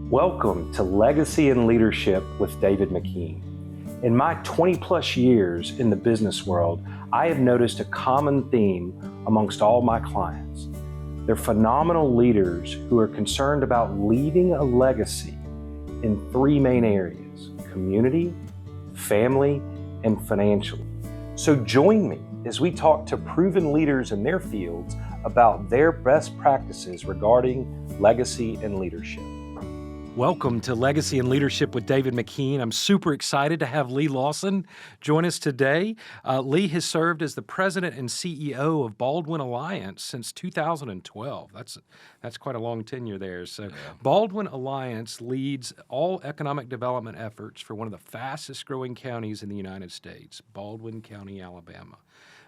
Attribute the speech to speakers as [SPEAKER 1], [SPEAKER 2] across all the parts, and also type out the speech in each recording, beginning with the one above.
[SPEAKER 1] Welcome to Legacy and Leadership with David McKean. In my 20 plus years in the business world, I have noticed a common theme amongst all my clients. They're phenomenal leaders who are concerned about leaving a legacy in three main areas: community, family, and financial. So join me as we talk to proven leaders in their fields about their best practices regarding legacy and leadership. Welcome to Legacy and Leadership with David McKean. I'm super excited to have Lee Lawson join us today. Lee has served as the president and CEO of Baldwin Alliance since 2012. That's quite a long tenure there. So Baldwin Alliance leads all economic development efforts for one of the fastest growing counties in the United States, Baldwin County, Alabama.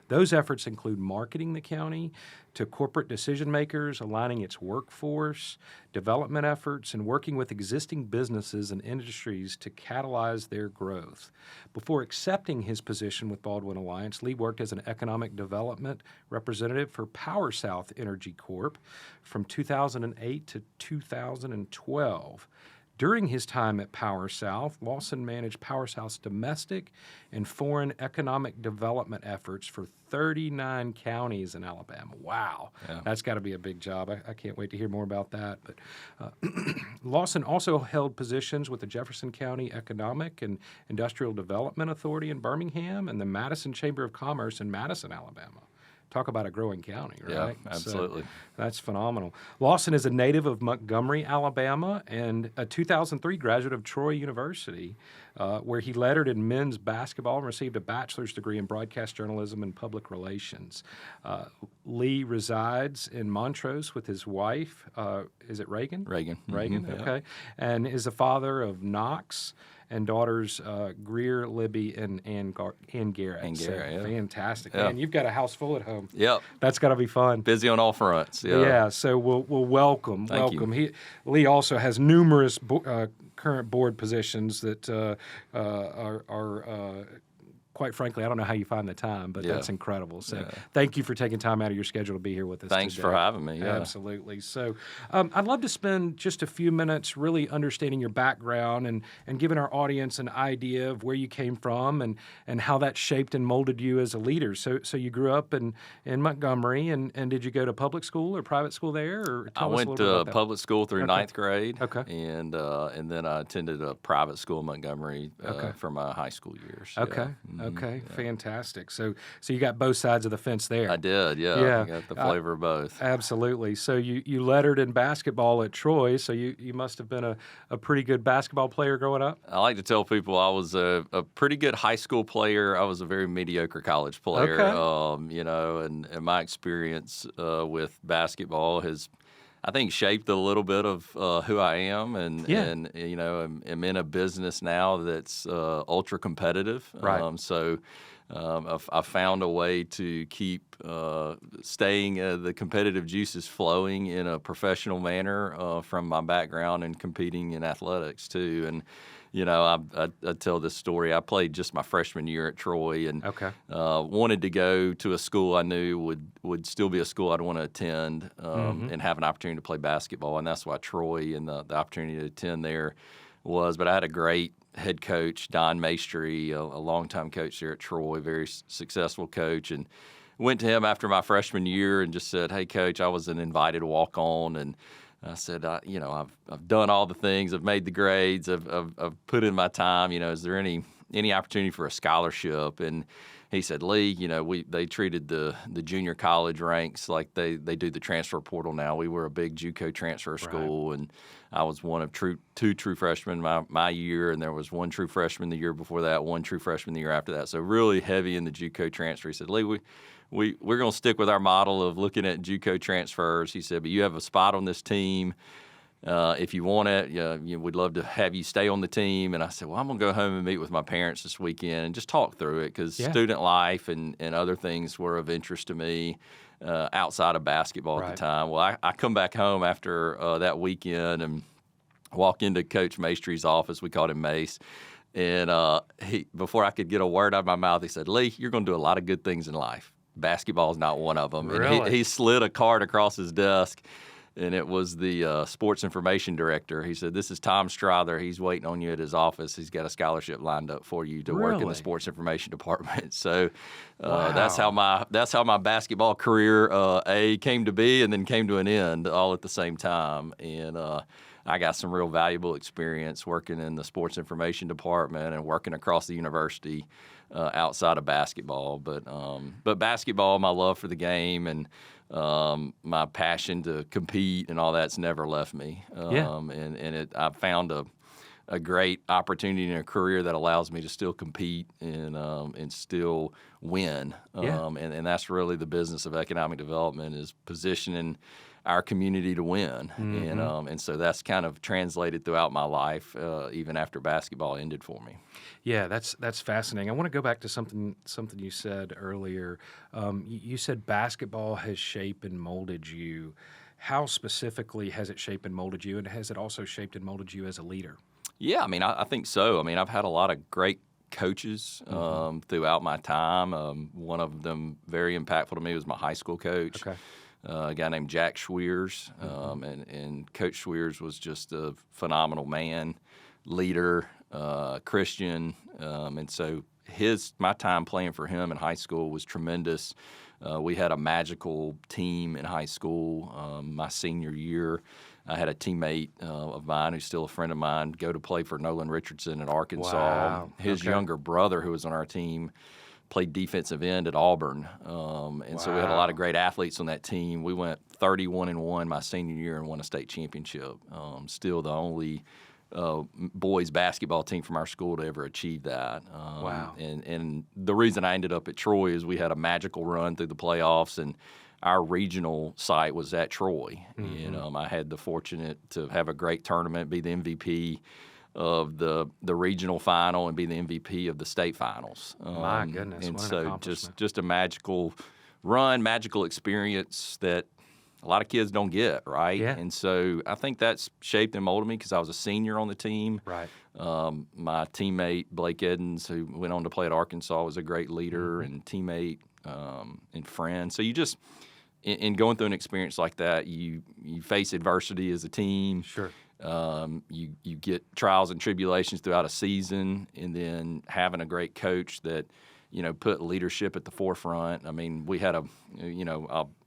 [SPEAKER 1] Those efforts include marketing the county to corporate decision makers, aligning its workforce, development efforts, and working with existing businesses and industries to catalyze their growth. Before accepting his position with Baldwin Alliance, Lee worked as an economic development representative for Power South Energy Corp. From 2008 to 2012. During his time at Power South, Lawson managed Power South's domestic and foreign economic development efforts for 39 counties in Alabama. Wow, That's got to be a big job. I can't wait to hear more about that. But Lawson also held positions with the Jefferson County Economic and Industrial Development Authority in Birmingham and the Madison Chamber of Commerce in Madison, Alabama. Talk about a growing county, right?
[SPEAKER 2] Yeah, absolutely.
[SPEAKER 1] So that's phenomenal. Lawson is a native of Montgomery, Alabama, and a 2003 graduate of Troy University, where he lettered in men's basketball and received a bachelor's degree in broadcast journalism and public relations. Lee resides in Montrose with his wife. Is it Reagan?
[SPEAKER 2] Reagan.
[SPEAKER 1] Reagan,
[SPEAKER 2] Mm-hmm,
[SPEAKER 1] okay. And is the father of Knox and daughters Greer, Libby, and Ann Garrett.
[SPEAKER 2] Ann Garrett,
[SPEAKER 1] so,
[SPEAKER 2] yeah.
[SPEAKER 1] Fantastic.
[SPEAKER 2] Yeah.
[SPEAKER 1] Man, you've got a house full at home.
[SPEAKER 2] Yep.
[SPEAKER 1] That's got to be fun.
[SPEAKER 2] Busy on all fronts.
[SPEAKER 1] Yeah, so we'll welcome.
[SPEAKER 2] Thank you.
[SPEAKER 1] Lee also has numerous current board positions that are quite frankly, I don't know how you find the time, but that's incredible. So thank you for taking time out of your schedule to be here with us
[SPEAKER 2] Thanks
[SPEAKER 1] today.
[SPEAKER 2] for having me. Yeah.
[SPEAKER 1] Absolutely. So I'd love to spend just a few minutes really understanding your background and giving our audience an idea of where you came from and how that shaped and molded you as a leader. So you grew up in Montgomery, and did you go to public school or private school there? Or
[SPEAKER 2] I went to public school through ninth grade, and then I attended a private school in Montgomery for my high school years.
[SPEAKER 1] Okay. Fantastic. So you got both sides of the fence there.
[SPEAKER 2] I did, yeah. I got the flavor of both.
[SPEAKER 1] Absolutely. So you lettered in basketball at Troy, so you must have been a pretty good basketball player growing up?
[SPEAKER 2] I like to tell people I was a pretty good high school player. I was a very mediocre college player. And my experience with basketball has, I think, shaped a little bit of who I am, and am in a business now that's ultra competitive.
[SPEAKER 1] Right.
[SPEAKER 2] I found a way to keep staying the competitive juices flowing in a professional manner from my background and competing in athletics too. And I tell this story. I played just my freshman year at Troy, and wanted to go to a school I knew would still be a school I'd want to attend and have an opportunity to play basketball, and that's why Troy and the opportunity to attend there was. But I had a great head coach, Don Maestri, a longtime coach there at Troy, very successful coach, and went to him after my freshman year and just said, "Hey, Coach, I was an invited walk-on, and I said, I've done all the things. I've made the grades. I've put in my time. Is there any opportunity for a scholarship?" And he said, "Lee, they treated the junior college ranks like they do the transfer portal now. We were a big JUCO transfer school, and I was one of two true freshmen my year, and there was one true freshman the year before that, one true freshman the year after that. So really heavy in the JUCO transfer." He said, "Lee, we're going to stick with our model of looking at JUCO transfers." He said, "But you have a spot on this team. If you want it, we'd love to have you stay on the team." And I said, "Well, I'm going to go home and meet with my parents this weekend and just talk through it, because student life and other things were of interest to me outside of basketball at the time." Well, I come back home after that weekend and walk into Coach Maestri's office. We called him Mace. And before I could get a word out of my mouth, he said, "Lee, you're going to do a lot of good things in life. Basketball is not one of them."
[SPEAKER 1] Really?
[SPEAKER 2] And he slid a card across his desk and it was the sports information director. He said, "This is Tom Strother. He's waiting on you at his office. He's got a scholarship lined up for you to work in the
[SPEAKER 1] Really?
[SPEAKER 2] sports information department." So
[SPEAKER 1] Wow.
[SPEAKER 2] that's how my basketball career came to be, and then came to an end all at the same time. And I got some real valuable experience working in the sports information department and working across the university outside of basketball. But basketball, my love for the game and my passion to compete and all that's never left me. I've found a great opportunity in a career that allows me to still compete and still win. And that's really the business of economic development, is positioning our community to win. And so that's kind of translated throughout my life, even after basketball ended for me.
[SPEAKER 1] Yeah, that's fascinating. I want to go back to something you said earlier. You said basketball has shaped and molded you. How specifically has it shaped and molded you, and has it also shaped and molded you as a leader?
[SPEAKER 2] Yeah, I mean, I think so. I mean, I've had a lot of great coaches throughout my time. One of them very impactful to me was my high school coach.
[SPEAKER 1] Okay.
[SPEAKER 2] A guy named Jack Schweers, and Coach Schweers was just a phenomenal man, leader, Christian, and so my time playing for him in high school was tremendous. We had a magical team in high school. My senior year, I had a teammate of mine who's still a friend of mine go to play for Nolan Richardson at Arkansas.
[SPEAKER 1] Wow.
[SPEAKER 2] His younger brother, who was on our team, played defensive end at Auburn. So we had a lot of great athletes on that team. We went 31-1 my senior year and won a state championship. Still the only boys basketball team from our school to ever achieve that.
[SPEAKER 1] Wow.
[SPEAKER 2] And the reason I ended up at Troy is we had a magical run through the playoffs, and our regional site was at Troy. And I had the fortunate to have a great tournament, be the MVP of the regional final and be the MVP of the state finals.
[SPEAKER 1] My goodness,
[SPEAKER 2] and
[SPEAKER 1] what an
[SPEAKER 2] so
[SPEAKER 1] accomplishment.
[SPEAKER 2] just a magical run, magical experience that a lot of kids don't get, right?
[SPEAKER 1] Yeah.
[SPEAKER 2] And so I think that's shaped and molded me because I was a senior on the team.
[SPEAKER 1] Right.
[SPEAKER 2] My teammate, Blake Edens, who went on to play at Arkansas, was a great leader and teammate and friend. So you just, in going through an experience like that, you face adversity as a team.
[SPEAKER 1] Sure.
[SPEAKER 2] You get trials and tribulations throughout a season, and then having a great coach that, put leadership at the forefront. I mean, we had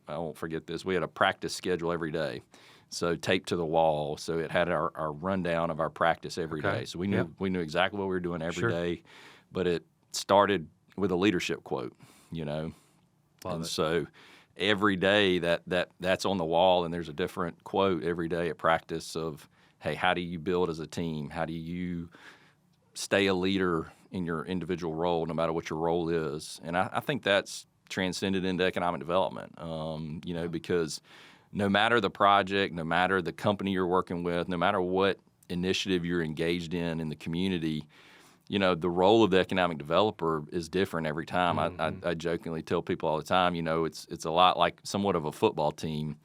[SPEAKER 2] I won't forget this. We had a practice schedule every day, so taped to the wall. So it had our rundown of our practice every day. So we knew exactly what we were doing every day. But it started with a leadership quote, So every day that's on the wall, and there's a different quote every day at practice of, hey, how do you build as a team? How do you stay a leader in your individual role, no matter what your role is? And I think that's transcended into economic development, because no matter the project, no matter the company you're working with, no matter what initiative you're engaged in the community, the role of the economic developer is different every time. I jokingly tell people all the time, it's a lot like somewhat of a football team.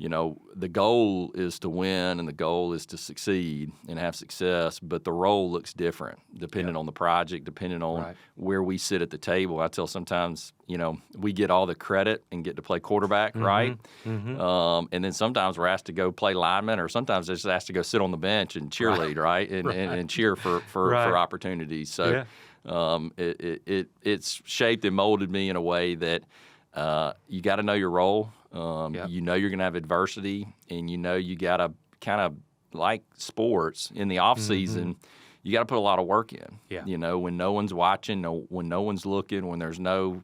[SPEAKER 2] The goal is to win and the goal is to succeed and have success, but the role looks different depending on the project, depending on where we sit at the table. I tell sometimes, we get all the credit and get to play quarterback, right? And then sometimes we're asked to go play lineman, or sometimes they're just asked to go sit on the bench and cheerlead, right? And cheer for opportunities. So it's shaped and molded me in a way that you got to know your role. You're going to have adversity, and you got to kind of, like sports, in the off season, you got to put a lot of work in. When no one's watching, when no one's looking, when there's no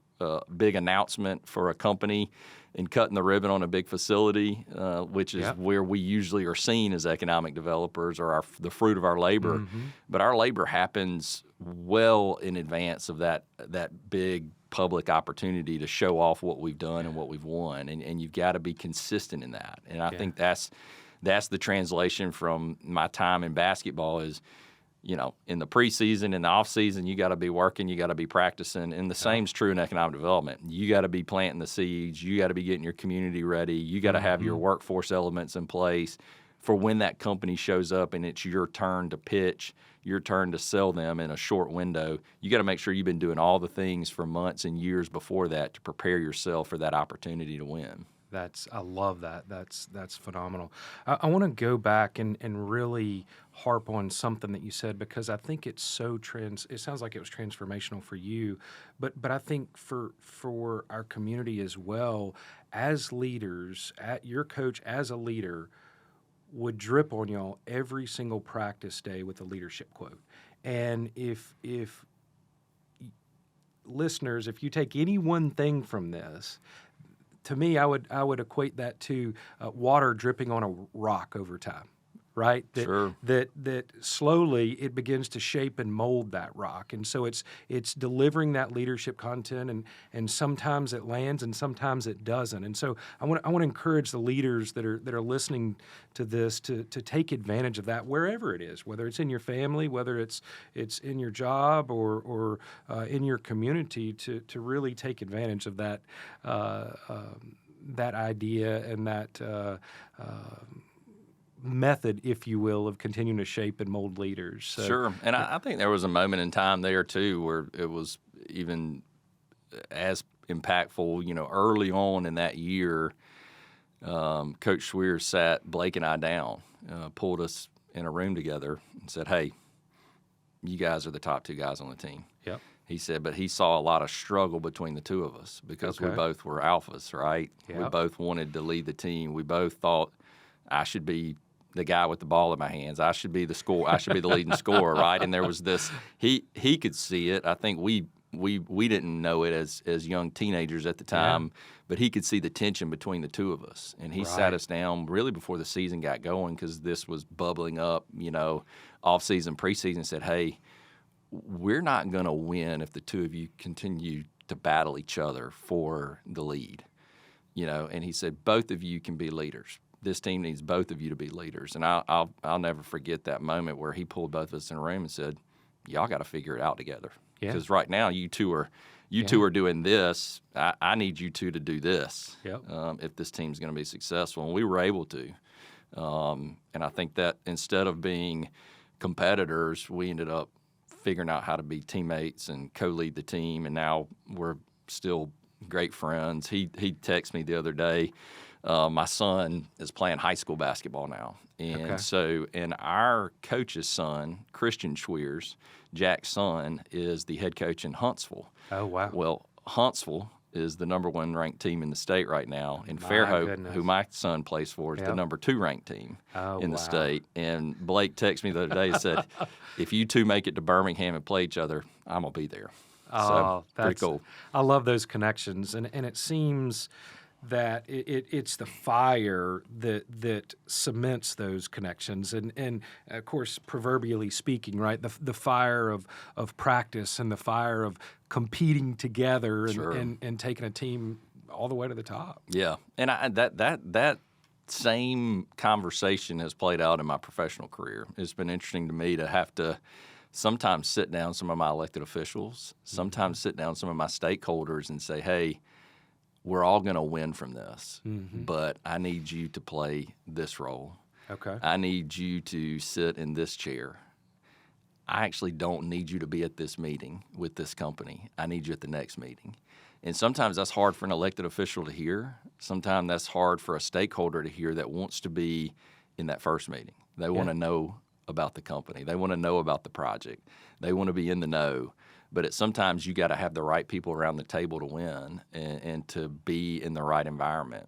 [SPEAKER 2] big announcement for a company and cutting the ribbon on a big facility, which is where we usually are seen as economic developers, or the fruit of our labor. But our labor happens well in advance of that big public opportunity to show off what we've done and what we've won, and you've got to be consistent in that. And I think that's the translation from my time in basketball is, in the preseason, in the off season, you got to be working, you got to be practicing, and the same's true in economic development. You got to be planting the seeds, you got to be getting your community ready, you got to have your workforce elements in place for when that company shows up and it's your turn to pitch, your turn to sell them in a short window. You got to make sure you've been doing all the things for months and years before that to prepare yourself for that opportunity to win.
[SPEAKER 1] I love that. That's phenomenal. I want to go back and really harp on something that you said, because I think it's so it sounds like it was transformational for you, but I think for our community as well, as leaders, your coach as a leader would drip on y'all every single practice day with a leadership quote. And if listeners, if you take any one thing from this, to me, I would equate that to water dripping on a rock over time, right?
[SPEAKER 2] Sure.
[SPEAKER 1] That slowly it begins to shape and mold that rock, and so it's delivering that leadership content, and sometimes it lands and sometimes it doesn't. And so I want to encourage the leaders that are listening to this to take advantage of that wherever it is, whether it's in your family, whether it's in your job or in your community, to really take advantage of that that idea and that method, if you will, of continuing to shape and mold leaders. So,
[SPEAKER 2] sure. And I think there was a moment in time there, too, where it was even as impactful. Early on in that year, Coach Swear sat Blake and I down, pulled us in a room together and said, hey, you guys are the top two guys on the team.
[SPEAKER 1] Yep.
[SPEAKER 2] He said, but he saw a lot of struggle between the two of us because we both were alphas, right?
[SPEAKER 1] Yep.
[SPEAKER 2] We both wanted to lead the team. We both thought I should be the guy with the ball in my hands. I should be the leading scorer, right? And there was this. He could see it. I think we didn't know it as young teenagers at the time, but he could see the tension between the two of us. And he sat us down really before the season got going, because this was bubbling up, off season, preseason. And said, hey, we're not going to win if the two of you continue to battle each other for the lead, And he said, both of you can be leaders. This team needs both of you to be leaders. And I'll never forget that moment where he pulled both of us in a room and said, y'all got to figure it out together. Because right now you two are doing this. I need you two to do this if this team's going to be successful. And we were able to. And I think that instead of being competitors, we ended up figuring out how to be teammates and co-lead the team. And now we're still great friends. He texted me the other day. My son is playing high school basketball now. And so, and our coach's son, Christian Schweers, Jack's son, is the head coach in Huntsville.
[SPEAKER 1] Oh, wow.
[SPEAKER 2] Well, Huntsville is the number 1 ranked team in the state right now. And Fairhope, who my son plays for, is the number 2 ranked team in the state. And Blake texted me the other day and said, if you two make it to Birmingham and play each other, I'm going to be there. So, pretty cool.
[SPEAKER 1] I love those connections. And it seems that it's the fire that cements those connections, and of course, proverbially speaking, right, the fire of practice and the fire of competing together and taking a team all the way to the top. Yeah,
[SPEAKER 2] and that same conversation has played out in my professional career. It's been interesting to me to have to sometimes sit down some of my elected officials, sometimes sit down some of my stakeholders and say, hey, we're all going to win from this, but I need you to play this role.
[SPEAKER 1] Okay.
[SPEAKER 2] I need you to sit in this chair. I actually don't need you to be at this meeting with this company. I need you at the next meeting. And sometimes that's hard for an elected official to hear. Sometimes that's hard for a stakeholder to hear that wants to be in that first meeting. They want to know about the company. They want to know about the project. They want to be in the know. But sometimes you got to have the right people around the table to win and to be in the right environment.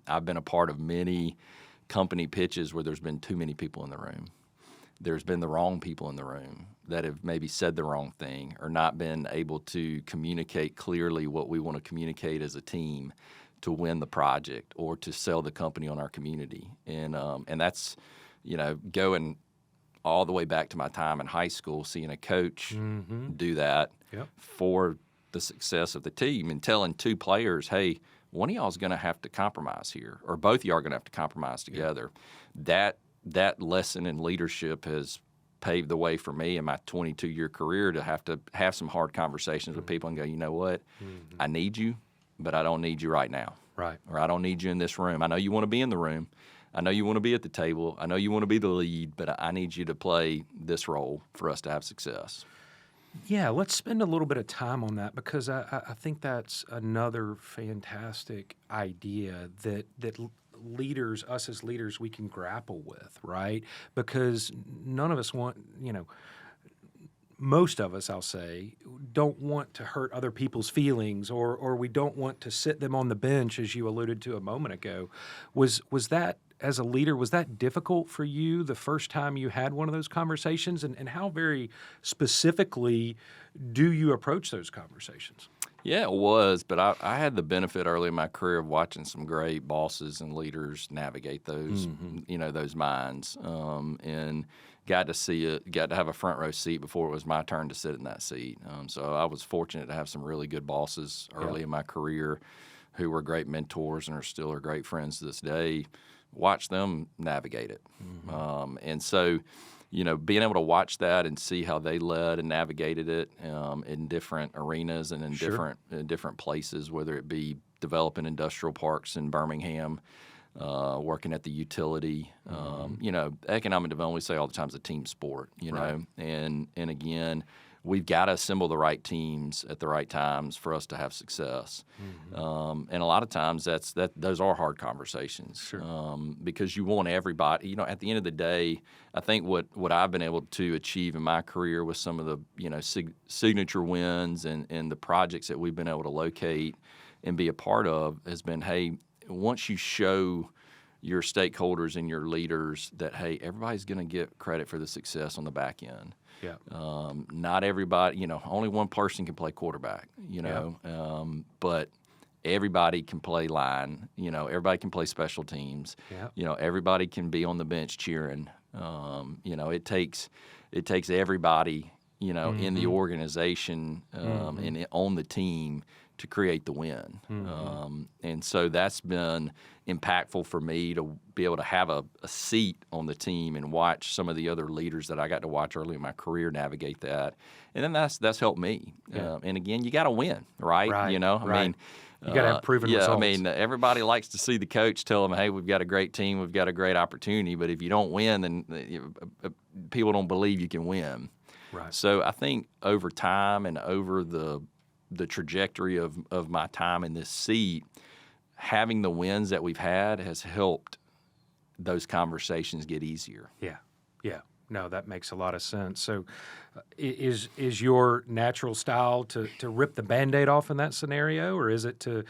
[SPEAKER 2] I've been a part of many company pitches where there's been too many people in the room. There's been the wrong people in the room that have maybe said the wrong thing or not been able to communicate clearly what we want to communicate as a team to win the project or to sell the company on our community. And that's, going all the way back to my time in high school, seeing a coach do that for the success of the team and telling 2 players, hey, one of y'all is going to have to compromise here, or both of y'all are going to have to compromise together. That lesson in leadership has paved the way for me in my 22-year career to have some hard conversations with people and go, you know what, I need you, but I don't need you right now.
[SPEAKER 1] Right.
[SPEAKER 2] Or I don't need you in this room. I know you want to be in the room. I know you want to be at the table. I know you want to be the lead, but I need you to play this role for us to have success.
[SPEAKER 1] Yeah, let's spend a little bit of time on that because I think that's another fantastic idea that leaders, us as leaders, we can grapple with, right? Because none of us want, most of us, I'll say, don't want to hurt other people's feelings, or we don't want to sit them on the bench, as you alluded to a moment ago. Was that, as a leader, was that difficult for you the first time you had one of those conversations? And how very specifically do you approach those conversations?
[SPEAKER 2] Yeah, it was, but I had the benefit early in my career of watching some great bosses and leaders navigate those, those minds, and got to have a front row seat before it was my turn to sit in that seat. So I was fortunate to have some really good bosses early in my career who were great mentors and are great friends to this day. Watch them navigate it. And so, being able to watch that and see how they led and navigated it in different arenas and in different places, whether it be developing industrial parks in Birmingham, working at the utility. Economic development, we say all the time, is a team sport, know, and again, we've got to assemble the right teams at the right times for us to have success. And a lot of times those are hard conversations because you want everybody, at the end of the day, I think what I've been able to achieve in my career with some of the, signature wins and the projects that we've been able to locate and be a part of has been, hey, once you show your stakeholders and your leaders that, hey, everybody's going to get credit for the success on the back end.
[SPEAKER 1] Yeah.
[SPEAKER 2] Not everybody, only one person can play quarterback, but everybody can play line, everybody can play special teams, everybody can be on the bench cheering. It takes everybody, in the organization and on the team to create the win. And so that's been impactful for me to be able to have a seat on the team and watch some of the other leaders that I got to watch early in my career navigate that. And then that's helped me. And again, you got to win, right? I mean,
[SPEAKER 1] you got to have proven results.
[SPEAKER 2] I mean, everybody likes to see the coach tell them, hey, we've got a great team, we've got a great opportunity. But if you don't win, then people don't believe you can win.
[SPEAKER 1] Right.
[SPEAKER 2] So I think over time and over the trajectory of my time in this seat, having the wins that we've had has helped those conversations get easier.
[SPEAKER 1] Yeah. No, that makes a lot of sense. So is your natural style to rip the Band-Aid off in that scenario, or is it to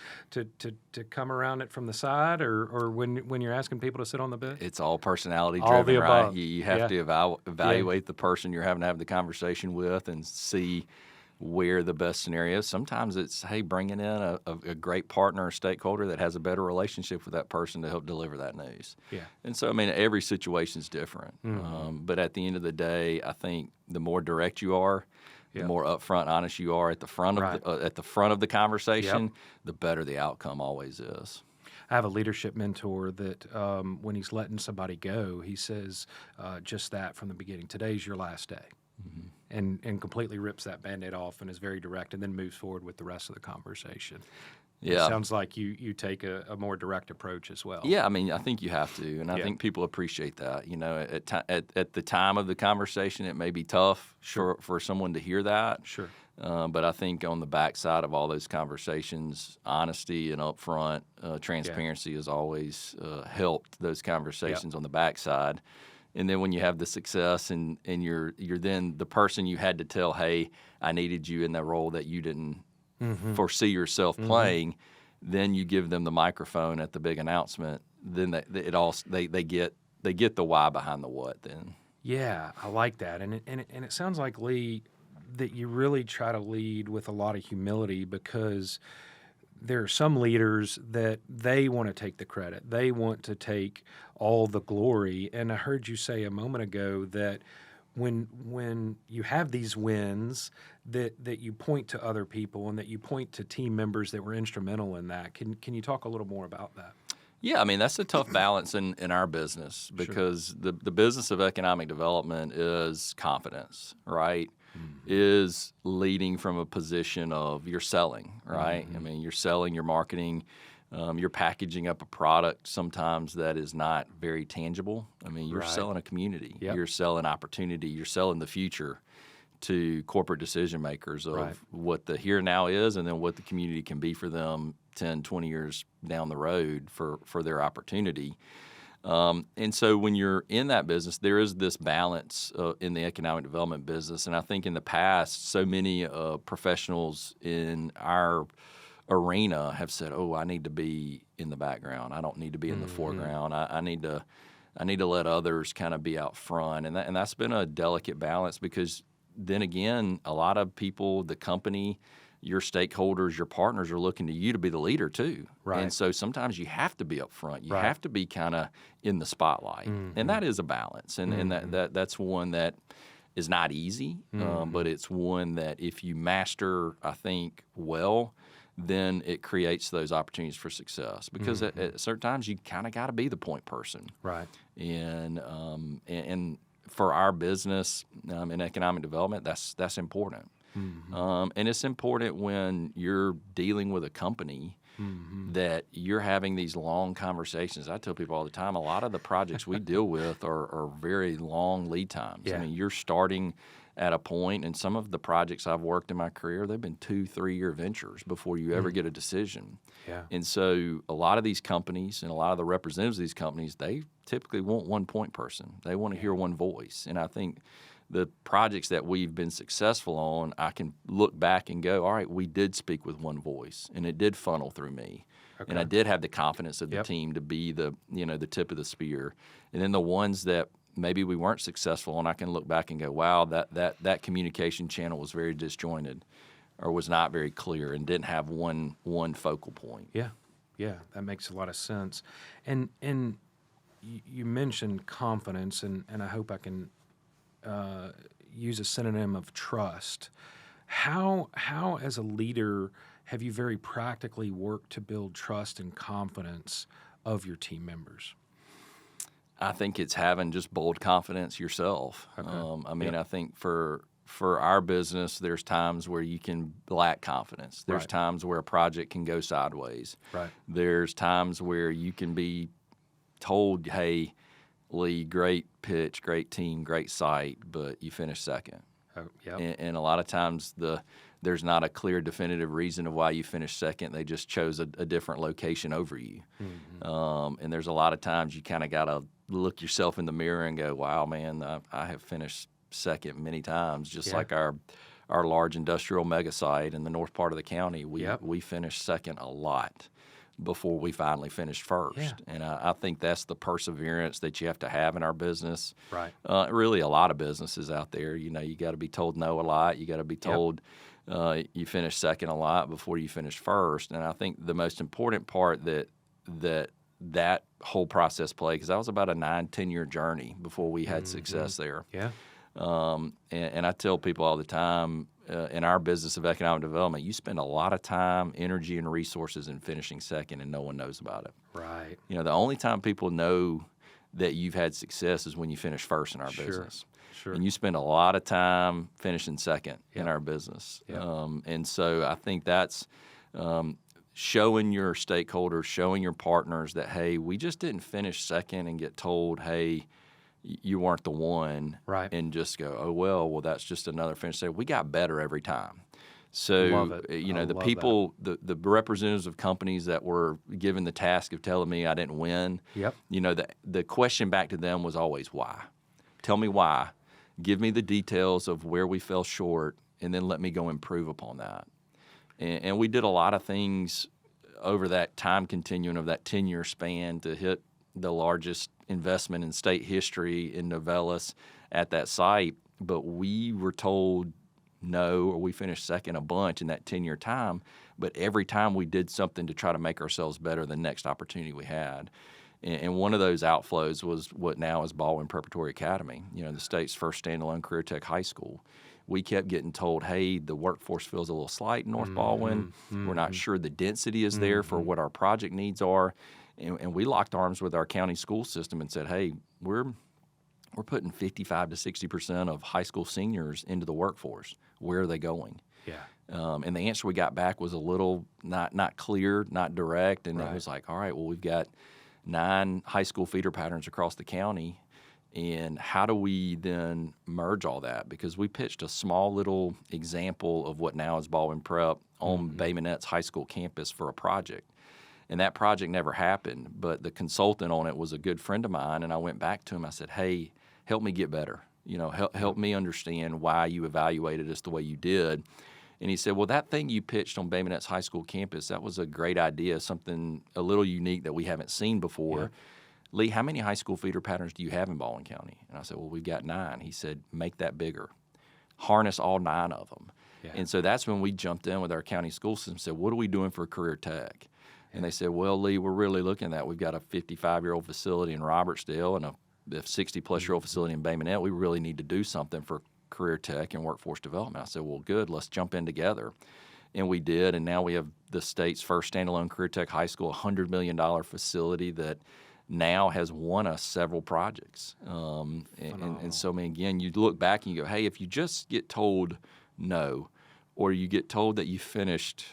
[SPEAKER 1] come around it from the side, or when you're asking people to sit on the bench?
[SPEAKER 2] It's all personality driven,
[SPEAKER 1] all the
[SPEAKER 2] right?
[SPEAKER 1] above.
[SPEAKER 2] You have to evaluate the person you're having to have the conversation with and see where the best scenario is. Sometimes it's, hey, bringing in a great partner or stakeholder that has a better relationship with that person to help deliver that news.
[SPEAKER 1] Yeah.
[SPEAKER 2] And so, I mean, every situation is different. But at the end of the day, I think the more direct you are, the more upfront, honest you are at the front of the conversation, the better the outcome always is.
[SPEAKER 1] I have a leadership mentor that when he's letting somebody go, he says just that from the beginning. Today's your last day. And completely rips that Band-Aid off and is very direct and then moves forward with the rest of the conversation.
[SPEAKER 2] Yeah.
[SPEAKER 1] It sounds like you take a more direct approach as well.
[SPEAKER 2] Yeah, I mean, I think you have to, and I think people appreciate that. At the time of the conversation, it may be tough for someone to hear that.
[SPEAKER 1] Sure.
[SPEAKER 2] But I think on the backside of all those conversations, honesty and upfront transparency has always helped those conversations on the backside. And then when you have the success and you're then the person you had to tell, hey, I needed you in that role that you didn't foresee yourself playing, then you give them the microphone at the big announcement. Then they get the why behind the what. Then
[SPEAKER 1] yeah, I like that, and it sounds like, Lee, that you really try to lead with a lot of humility, because there are some leaders that they want to take the credit. They want to take all the glory. And I heard you say a moment ago that when you have these wins, that you point to other people and that you point to team members that were instrumental in that. Can you talk a little more about that?
[SPEAKER 2] Yeah, I mean, that's a tough balance in our business, because the business of economic development is confidence, right? Is leading from a position of you're selling, right? I mean, you're selling, you're marketing, you're packaging up a product sometimes that is not very tangible. I mean, you're selling a community. You're selling opportunity. You're selling the future to corporate decision makers of
[SPEAKER 1] Right.
[SPEAKER 2] what the here and now is, and then what the community can be for them 10, 20 years down the road for their opportunity. And so when you're in that business, there is this balance in the economic development business. And I think in the past, so many professionals in our arena have said, "Oh, I need to be in the background. I don't need to be in the foreground. I need to let others kind of be out front." And that's been a delicate balance, because then again, a lot of people, the company, your stakeholders, your partners are looking to you to be the leader too.
[SPEAKER 1] Right.
[SPEAKER 2] And so sometimes you have to be up front. You
[SPEAKER 1] Right.
[SPEAKER 2] have to be kind of in the spotlight. And that is a balance. And that's one that is not easy, but it's one that if you master, I think, well, then it creates those opportunities for success. Because at certain times you kind of got to be the point person.
[SPEAKER 1] Right.
[SPEAKER 2] And for our business in economic development, that's important. And it's important when you're dealing with a company that you're having these long conversations. I tell people all the time, a lot of the projects we deal with are very long lead times.
[SPEAKER 1] Yeah.
[SPEAKER 2] I mean, you're starting at a point, and some of the projects I've worked in my career, they've been 2-3 year ventures before you ever get a decision.
[SPEAKER 1] Yeah.
[SPEAKER 2] And so a lot of these companies and a lot of the representatives of these companies, they typically want one point person. They want to hear one voice. And I think the projects that we've been successful on, I can look back and go, all right, we did speak with one voice, and it did funnel through me.
[SPEAKER 1] Okay.
[SPEAKER 2] And I did have the confidence of the team to be the tip of the spear. And then the ones that maybe we weren't successful on, I can look back and go, wow, that communication channel was very disjointed or was not very clear and didn't have one focal point.
[SPEAKER 1] Yeah, that makes a lot of sense. And you mentioned confidence, and I hope I can use a synonym of trust. How as a leader have you very practically worked to build trust and confidence of your team members?
[SPEAKER 2] I think it's having just bold confidence yourself.
[SPEAKER 1] Okay.
[SPEAKER 2] I think for our business, there's times where you can lack confidence. There's
[SPEAKER 1] Right.
[SPEAKER 2] times where a project can go sideways.
[SPEAKER 1] Right.
[SPEAKER 2] There's times where you can be told, hey, Lee, great pitch, great team, great site, but you finished second.
[SPEAKER 1] Yep.
[SPEAKER 2] And a lot of times there's not a clear, definitive reason of why you finished second. They just chose a different location over you. And there's a lot of times you kind of got to look yourself in the mirror and go, wow, man, I have finished second many times, just like our large industrial mega site in the north part of the county. We finished second a lot before we finally finished first.
[SPEAKER 1] Yeah.
[SPEAKER 2] And I think that's the perseverance that you have to have in our business.
[SPEAKER 1] Right.
[SPEAKER 2] Really a lot of businesses out there. You got to be told no a lot. You got to be told you finished second a lot before you finish first. And I think the most important part that whole process played, because that was about a 9-10 year journey before we had success there.
[SPEAKER 1] Yeah.
[SPEAKER 2] And I tell people all the time, in our business of economic development, you spend a lot of time, energy, and resources in finishing second, and no one knows about it.
[SPEAKER 1] Right.
[SPEAKER 2] The only time people know that you've had success is when you finish first in our business.
[SPEAKER 1] Sure.
[SPEAKER 2] And you spend a lot of time finishing second in our business. And so I think that's showing your stakeholders, showing your partners that, hey, we just didn't finish second and get told, hey, you weren't the one,
[SPEAKER 1] Right.
[SPEAKER 2] and just go, oh, well, that's just another finish. So we got better every time. So,
[SPEAKER 1] Love it. I
[SPEAKER 2] the
[SPEAKER 1] love
[SPEAKER 2] people, the representatives of companies that were given the task of telling me I didn't win,
[SPEAKER 1] Yep.
[SPEAKER 2] the question back to them was always why. Tell me why. Give me the details of where we fell short, and then let me go improve upon that. And we did a lot of things over that time continuum of that 10-year span to hit the largest investment in state history in Novellis at that site, but we were told no, or we finished second a bunch in that 10-year time, but every time we did something to try to make ourselves better the next opportunity we had. And one of those outflows was what now is Baldwin Preparatory Academy, the state's first standalone career tech high school. We kept getting told, hey, the workforce feels a little slight in North Baldwin. We're not sure the density is there for what our project needs are. And we locked arms with our county school system and said, hey, we're putting 55 to 60% of high school seniors into the workforce. Where are they going?
[SPEAKER 1] Yeah.
[SPEAKER 2] And the answer we got back was a little not clear, not direct. And It was like, all right, well, we've got 9 high school feeder patterns across the county. And how do we then merge all that? Because we pitched a small little example of what now is Baldwin Prep on Bay Minette's high school campus for a project. And that project never happened, but the consultant on it was a good friend of mine, and I went back to him. I said, hey, help me get better. Help me understand why you evaluated us the way you did. And he said, well, that thing you pitched on Bay Minette's high school campus, that was a great idea, something a little unique that we haven't seen before. Yeah. Lee, how many high school feeder patterns do you have in Baldwin County? And I said, well, we've got 9. He said, make that bigger. Harness all 9 of them. Yeah. And so that's when we jumped in with our county school system and said, what are we doing for career tech? And they said, well, Lee, we're really looking at that. We've got a 55-year-old facility in Robertsdale and a 60-plus-year-old facility in Bay Minette. We really need to do something for career tech and workforce development. I said, well, good, let's jump in together. And we did, and now we have the state's first standalone career tech high school, a $100 million facility that now has won us several projects. And so, man, again, you look back and you go, hey, if you just get told no, or you get told that you finished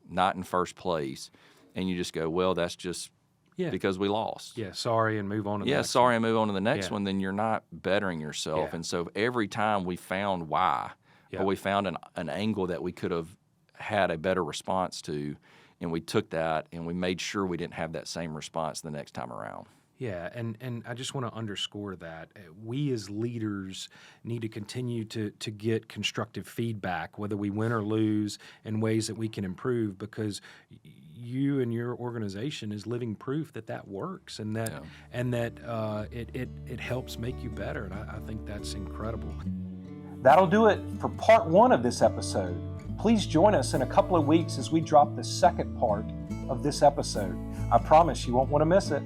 [SPEAKER 2] not in first place, and you just go, well, that's just because we lost.
[SPEAKER 1] Yeah, sorry, and move on to the next
[SPEAKER 2] and move on to the next one, then you're not bettering yourself. And so every time we found why, or we found an angle that we could have had a better response to, and we took that and we made sure we didn't have that same response the next time around.
[SPEAKER 1] Yeah, and I just want to underscore that we as leaders need to continue to get constructive feedback, whether we win or lose, in ways that we can improve, because you and your organization is living proof that works, and that it helps make you better. And I think that's incredible. That'll do it for part 1 of this episode. Please join us in a couple of weeks as we drop the second part of this episode. I promise you won't want to miss it.